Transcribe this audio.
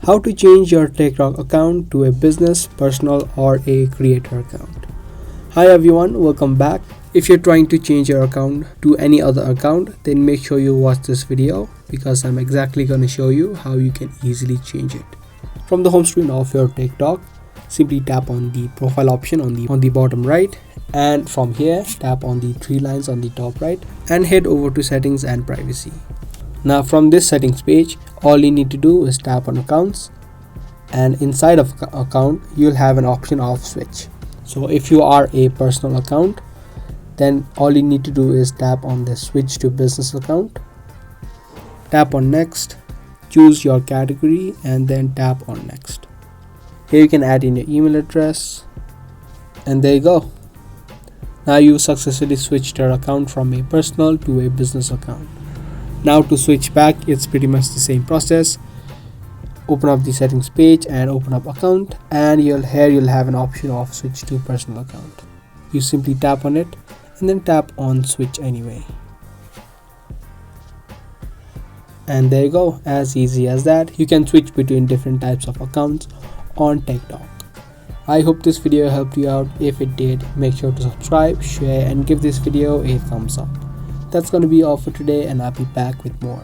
How to change your TikTok account to a business, personal, or a creator account. Hi everyone, welcome back. If you're trying to change your account to any other account, then make sure you watch this video because I'm exactly going to show you how you can easily change it. From the home screen of your TikTok, simply tap on the profile option on the bottom right, and from here tap on the three lines on the top right and head over to settings and privacy. Now from this settings page, all you need to do is tap on accounts, and inside of account you'll have an option of switch. So if you are a personal account, then all you need to do is tap on the switch to business account, tap on next, choose your category, and then tap on next. Here you can add in your email address, and there you go. Now you successfully switched your account from a personal to a business account. Now to switch back, it's pretty much the same process. Open up the settings page and open up account, and you'll have an option of switch to personal account. You simply tap on it and then tap on switch anyway. And there you go, as easy as that. You can switch between different types of accounts on TikTok. I hope this video helped you out. If it did, make sure to subscribe, share, and give this video a thumbs up. That's going to be all for today, and I'll be back with more.